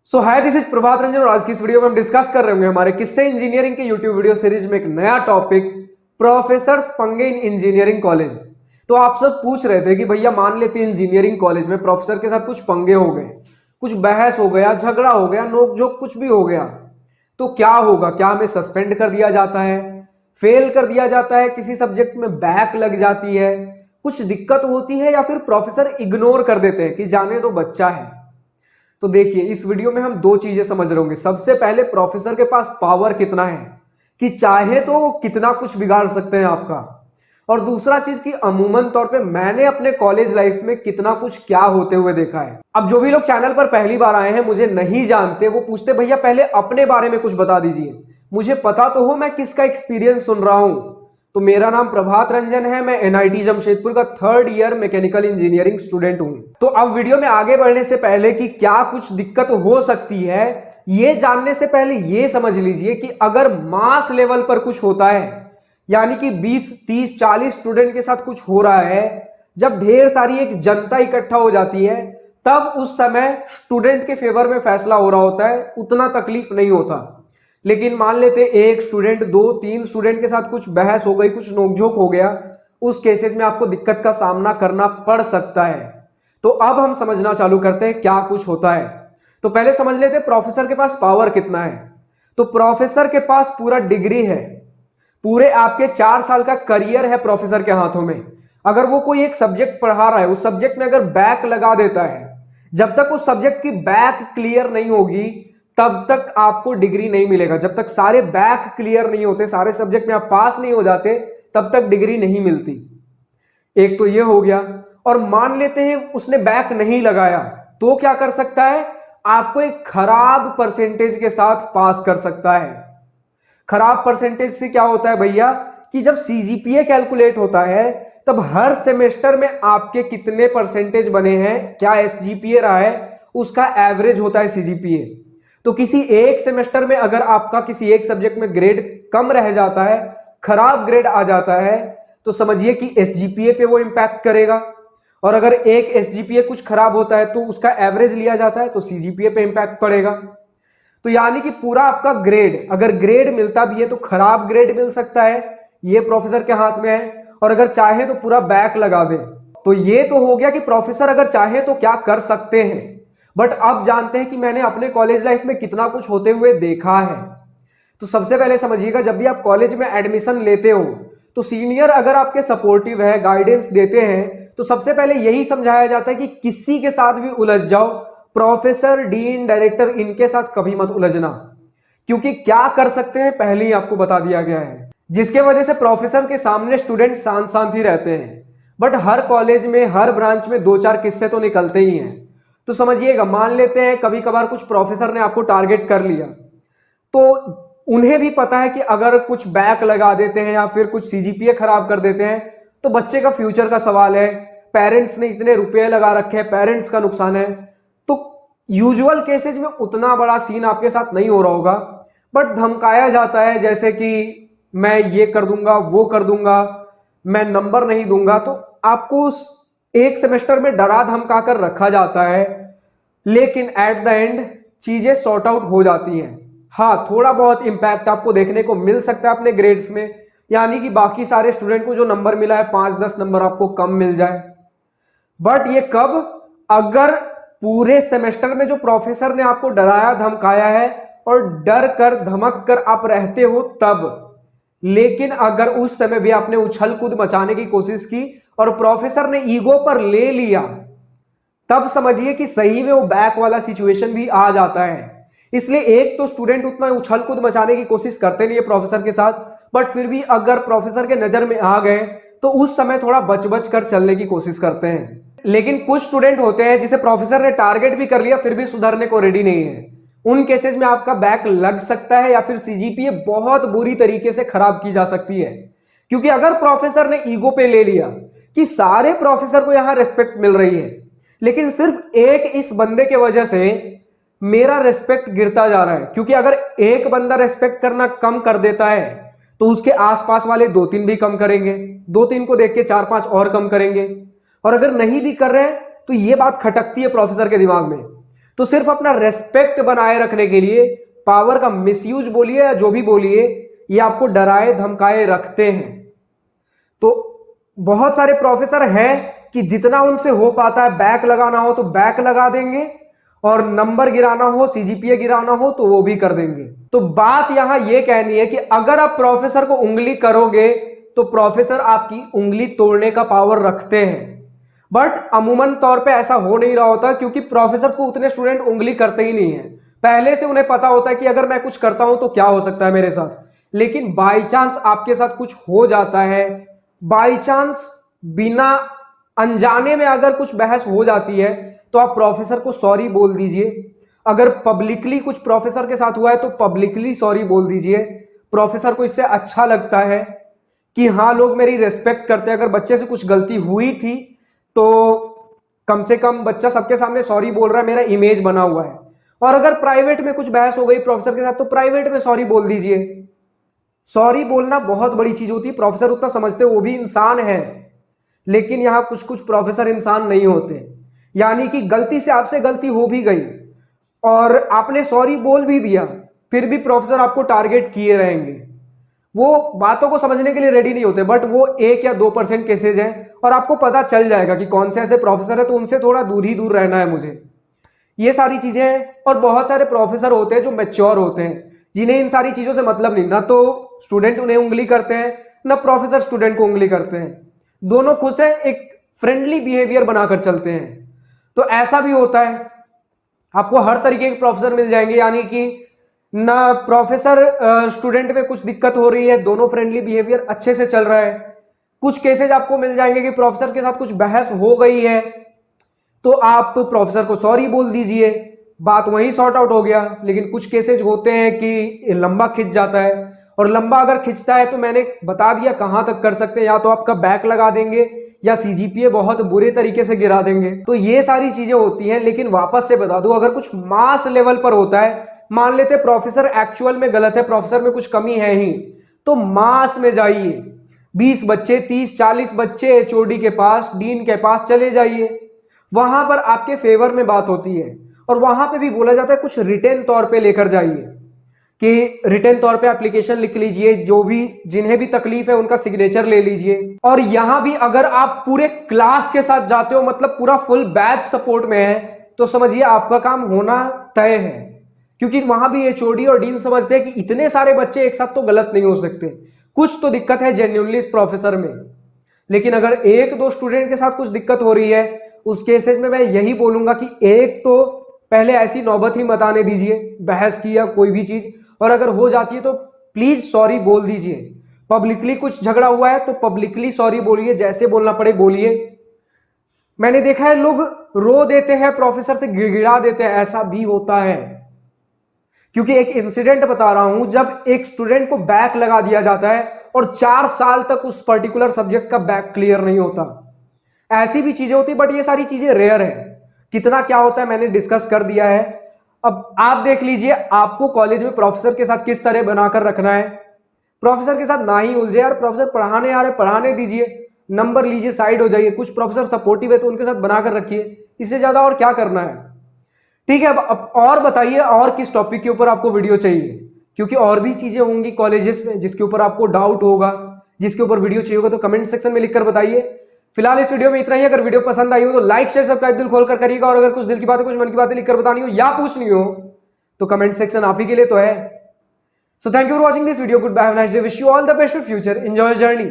So hi, this is Prabhat Ranjan और आज की इस वीडियो में हम डिस्कस कर रहे होंगे हमारे किस्से इंजीनियरिंग के यूट्यूब वीडियो सीरीज में एक नया टॉपिक, प्रोफेसर्स पंगे इन इंजीनियरिंग कॉलेज। तो आप सब पूछ रहे थे कि भैया मान लेते हैं इंजीनियरिंग कॉलेज में प्रोफेसर के साथ कुछ पंगे हो गए, कुछ बहस हो गया, झगड़ा हो गया, नोकझोंक कुछ भी हो गया, तो क्या होगा? क्या हमें सस्पेंड कर दिया जाता है, फेल कर दिया जाता है, किसी सब्जेक्ट में बैक लग जाती है, कुछ दिक्कत होती है, या फिर प्रोफेसर इग्नोर कर देते हैं कि जाने दो बच्चा है? तो देखिए, इस वीडियो में हम दो चीजें समझ रहे होंगे। सबसे पहले, प्रोफेसर के पास पावर कितना है कि चाहे तो वो कितना कुछ बिगाड़ सकते हैं आपका, और दूसरा चीज कि अमूमन तौर पे मैंने अपने कॉलेज लाइफ में कितना कुछ क्या होते हुए देखा है। अब जो भी लोग चैनल पर पहली बार आए हैं, मुझे नहीं जानते, वो पूछते भैया पहले अपने बारे में कुछ बता दीजिए, मुझे पता तो हो मैं किसका एक्सपीरियंस सुन रहा हूं। तो मेरा नाम प्रभात रंजन है, मैं एनआईटी जमशेदपुर का 3rd year mechanical engineering student हूं। तो अब वीडियो में आगे बढ़ने से पहले कि क्या कुछ दिक्कत हो सकती है, ये जानने से पहले ये समझ लीजिए कि अगर मास लेवल पर कुछ होता है, यानी कि 20, 30, 40 स्टूडेंट के साथ कुछ हो रहा है, जब ढेर सारी एक जनता इकट्ठा हो जाती है, तब उस समय स्टूडेंट के फेवर में फैसला हो रहा होता है, उतना तकलीफ नहीं होता। लेकिन मान लेते एक स्टूडेंट, 2-3 स्टूडेंट के साथ कुछ बहस हो गई, कुछ नोकझोंक हो गया, उस केसेस में आपको दिक्कत का सामना करना पड़ सकता है। तो अब हम समझना चालू करते हैं क्या कुछ होता है। तो पहले समझ लेते हैं प्रोफेसर के पास पावर कितना है। तो प्रोफेसर के पास पूरा डिग्री है, पूरे आपके 4 साल का करियर है प्रोफेसर के हाथों में। अगर वो कोई एक सब्जेक्ट पढ़ा रहा है, उस सब्जेक्ट में अगर बैक लगा देता है, जब तक उस सब्जेक्ट की बैक क्लियर नहीं होगी तब तक आपको डिग्री नहीं मिलेगा। जब तक सारे बैक क्लियर नहीं होते, सारे सब्जेक्ट में आप पास नहीं हो जाते, तब तक डिग्री नहीं मिलती। एक तो ये हो गया। और मान लेते हैं उसने बैक नहीं लगाया, तो क्या कर सकता है? आपको एक खराब परसेंटेज के साथ पास कर सकता है। खराब परसेंटेज से क्या होता है भैया कि जब सीजीपीए कैलकुलेट होता है, तब हर सेमेस्टर में आपके कितने परसेंटेज बने हैं, क्या एसजीपीए रहा है, उसका एवरेज होता है सीजीपीए। तो किसी एक सेमेस्टर में अगर आपका किसी एक सब्जेक्ट में ग्रेड कम रह जाता है, खराब ग्रेड आ जाता है, तो समझिए कि एसजीपीए पे वो इंपैक्ट करेगा। और अगर एक एसजीपीए कुछ खराब होता है तो उसका एवरेज लिया जाता है, तो सीजीपीए पे इंपैक्ट पड़ेगा। तो यानी कि पूरा आपका ग्रेड, अगर ग्रेड मिलता भी है तो खराब ग्रेड मिल सकता है, ये प्रोफेसर के हाथ में है। और अगर चाहे तो पूरा बैक लगा दे। तो ये तो हो गया कि प्रोफेसर अगर चाहे तो क्या कर सकते हैं। बट अब जानते हैं कि मैंने अपने कॉलेज लाइफ में कितना कुछ होते हुए देखा है। तो सबसे पहले समझिएगा, जब भी आप कॉलेज में एडमिशन लेते हो, तो सीनियर अगर आपके सपोर्टिव है, गाइडेंस देते हैं, तो सबसे पहले यही समझाया जाता है कि किसी के साथ भी उलझ जाओ, प्रोफेसर, डीन, डायरेक्टर, इनके साथ कभी मत उलझना। क्योंकि क्या कर सकते हैं पहले ही आपको बता दिया गया है, जिसके वजह से प्रोफेसर के सामने स्टूडेंट शांत शांत ही रहते हैं। बट हर कॉलेज में, हर ब्रांच में 2-4 किस्से तो निकलते ही हैं। तो समझिएगा, मान लेते हैं कभी कभार कुछ प्रोफेसर ने आपको टारगेट कर लिया, तो उन्हें भी पता है कि अगर कुछ बैक लगा देते हैं या फिर कुछ सीजीपीए खराब कर देते हैं, तो बच्चे का फ्यूचर का सवाल है, पेरेंट्स ने इतने रुपए लगा रखे हैं, पेरेंट्स का नुकसान है। तो यूजुअल केसेस में उतना बड़ा सीन आपके साथ नहीं हो रहा होगा, बट धमकाया जाता है, जैसे कि मैं ये कर दूंगा, वो कर दूंगा, मैं नंबर नहीं दूंगा। तो आपको उस एक सेमेस्टर में डरा धमका कर रखा जाता है, लेकिन एट द एंड चीजें सॉर्ट आउट हो जाती हैं। हाँ, थोड़ा बहुत इंपैक्ट आपको देखने को मिल सकता है अपने ग्रेड्स में, यानी कि बाकी सारे स्टूडेंट को जो नंबर मिला है 5-10 नंबर आपको कम मिल जाए। बट ये कब? अगर पूरे सेमेस्टर में जो प्रोफेसर ने आपको डराया धमकाया है और डर कर धमक कर आप रहते हो तब। लेकिन अगर उस समय भी आपने उछल कूद मचाने की कोशिश की और प्रोफेसर ने ईगो पर ले लिया, तब समझिए कि सही में वो बैक वाला सिचुएशन भी आ जाता है। इसलिए एक तो स्टूडेंट उतना उछल कूद मचाने की कोशिश करते नहीं है प्रोफेसर के साथ, बट फिर भी अगर प्रोफेसर के नजर में आ गए तो उस समय थोड़ा बच बच कर चलने की कोशिश करते हैं। लेकिन कुछ स्टूडेंट होते हैं जिसे प्रोफेसर ने टारगेट भी कर लिया, फिर भी सुधरने को रेडी नहीं है। उन केसेस में आपका बैक लग सकता है या फिर सीजीपीए बहुत बुरी तरीके से खराब की जा सकती है। क्योंकि अगर प्रोफेसर ने ईगो पे ले लिया कि सारे प्रोफेसर को यहां रेस्पेक्ट मिल रही है, लेकिन सिर्फ एक इस बंदे के वजह से मेरा रेस्पेक्ट गिरता जा रहा है, क्योंकि अगर एक बंदा रेस्पेक्ट करना कम कर देता है तो उसके आसपास वाले 2-3 भी कम करेंगे, 2-3 को देख के 4-5 और कम करेंगे, और अगर नहीं भी कर रहे हैं तो ये बात खटकती है प्रोफेसर के दिमाग में। तो सिर्फ अपना रेस्पेक्ट बनाए रखने के लिए पावर का मिसयूज बोलिए या जो भी बोलिए, ये आपको डराए धमकाए रखते हैं। तो बहुत सारे प्रोफेसर हैं कि जितना उनसे हो पाता है, बैक लगाना हो तो बैक लगा देंगे, और नंबर गिराना हो, सीजीपीए गिराना हो तो वो भी कर देंगे। तो बात यहां ये कहनी है कि अगर आप प्रोफेसर को उंगली करोगे तो प्रोफेसर आपकी उंगली तोड़ने का पावर रखते हैं। बट अमूमन तौर पे ऐसा हो नहीं रहा होता, क्योंकि प्रोफेसर को उतने स्टूडेंट उंगली करते ही नहीं है। पहले से उन्हें पता होता है कि अगर मैं कुछ करता हूं तो क्या हो सकता है मेरे साथ। लेकिन बाई चांस आपके साथ कुछ हो जाता है, बाई चांस बिना अनजाने में अगर कुछ बहस हो जाती है, तो आप प्रोफेसर को सॉरी बोल दीजिए। अगर पब्लिकली कुछ प्रोफेसर के साथ हुआ है तो पब्लिकली सॉरी बोल दीजिए। प्रोफेसर को इससे अच्छा लगता है कि हाँ, लोग मेरी रिस्पेक्ट करते हैं। अगर बच्चे से कुछ गलती हुई थी तो कम से कम बच्चा सबके सामने सॉरी बोल रहा है, मेरा इमेज बना हुआ है। और अगर प्राइवेट में कुछ बहस हो गई प्रोफेसर के साथ तो प्राइवेट में सॉरी बोल दीजिए। सॉरी बोलना बहुत बड़ी चीज होती है। प्रोफेसर उतना समझते, वो भी इंसान है, लेकिन यहां कुछ कुछ प्रोफेसर इंसान नहीं होते। यानी कि गलती से आपसे गलती हो भी गई और आपने सॉरी बोल भी दिया, फिर भी प्रोफेसर आपको टारगेट किए रहेंगे। वो बातों को समझने के लिए रेडी नहीं होते। बट वो 1 या 2% केसेज हैं और आपको पता चल जाएगा कि कौन से ऐसे प्रोफेसर है, तो उनसे थोड़ा दूर ही दूर रहना है मुझे। ये सारी चीजें हैं। और बहुत सारे प्रोफेसर होते हैं जो मैच्योर होते हैं, जिन्हें इन सारी चीजों से मतलब नहीं। ना तो स्टूडेंट उन्हें उंगली करते हैं, ना प्रोफेसर स्टूडेंट को उंगली करते हैं। दोनों खुश हैं, एक फ्रेंडली बिहेवियर बनाकर चलते हैं। तो ऐसा भी होता है, आपको हर तरीके के प्रोफेसर मिल जाएंगे। यानी कि ना प्रोफेसर स्टूडेंट में कुछ दिक्कत हो रही है, दोनों फ्रेंडली बिहेवियर अच्छे से चल रहा है। कुछ केसेज आपको मिल जाएंगे कि प्रोफेसर के साथ कुछ बहस हो गई है, तो आप प्रोफेसर को सॉरी बोल दीजिए, बात वहीं सॉर्ट आउट हो गया। लेकिन कुछ केसेज होते हैं कि लंबा खिंच जाता है, और लंबा अगर खिंचता है तो मैंने बता दिया कहां तक कर सकते हैं। या तो आपका बैक लगा देंगे या सीजीपीए बहुत बुरे तरीके से गिरा देंगे। तो ये सारी चीजें होती हैं। लेकिन वापस से बता दूं, अगर कुछ मास लेवल पर होता है, मान लेते प्रोफेसर एक्चुअल में गलत है, प्रोफेसर में कुछ कमी है ही, तो मास में जाइए। 20 बच्चे, 30, 40 बच्चे एचओडी के पास, डीन के पास चले जाइए। वहां पर आपके फेवर में बात होती है, और वहां पे भी बोला जाता है कुछ रिटेन तौर पे लेकर जाइए, कि रिटेन तौर पे एप्लीकेशन लिख लीजिए। जो भी जिन्हें भी तकलीफ है उनका सिग्नेचर ले लीजिए। और यहां भी अगर आप पूरे क्लास के साथ जाते हो, मतलब पूरा फुल बैच सपोर्ट में है, तो समझिए आपका काम होना तय है। क्योंकि वहां भी एचओडी और डीन समझते हैं कि इतने सारे बच्चे एक साथ तो गलत नहीं हो सकते, कुछ तो दिक्कत है जेन्युइनली इस प्रोफेसर में। लेकिन अगर 1-2 स्टूडेंट के साथ कुछ दिक्कत हो रही है, उस केसेस में मैं यही बोलूंगा कि एक तो पहले ऐसी नौबत ही मत आने दीजिए बहस की या कोई भी चीज। और अगर हो जाती है तो प्लीज सॉरी बोल दीजिए। पब्लिकली कुछ झगड़ा हुआ है तो पब्लिकली सॉरी बोलिए, जैसे बोलना पड़े बोलिए। मैंने देखा है लोग रो देते हैं, प्रोफेसर से गिड़गिड़ा देते हैं, ऐसा भी होता है। क्योंकि एक इंसिडेंट बता रहा हूं, जब एक स्टूडेंट को बैक लगा दिया जाता है और 4 साल तक उस पर्टिकुलर सब्जेक्ट का बैक क्लियर नहीं होता, ऐसी भी चीजें होती। बट ये सारी चीजें रेयर है। कितना क्या होता है मैंने डिस्कस कर दिया है। अब आप देख लीजिए, आपको कॉलेज में प्रोफेसर के साथ किस तरह बनाकर रखना है। प्रोफेसर के साथ ना ही उलझे यार, प्रोफेसर पढ़ाने आ रहे पढ़ाने दीजिए, नंबर लीजिए, साइड हो जाइए। कुछ प्रोफेसर सपोर्टिव है तो उनके साथ बनाकर रखिए, इससे ज्यादा और क्या करना है। ठीक है, अब और बताइए और किस टॉपिक के ऊपर आपको वीडियो चाहिए, क्योंकि और भी चीजें होंगी कॉलेजेस में जिसके ऊपर आपको डाउट होगा, जिसके ऊपर वीडियो चाहिए होगा, तो कमेंट सेक्शन में लिखकर बताइए। फिलहाल इस वीडियो में इतना ही। अगर वीडियो पसंद आई हो तो लाइक शेयर सब्सक्राइब दिल खोलकर करिएगा। और अगर कुछ दिल की बातें, कुछ मन की बातें लिखकर बतानी हो या पूछनी हो तो कमेंट सेक्शन आप ही के लिए तो है। So thank you for watching this video. Good bye, have a nice day, wish you all the best for future, enjoy journey.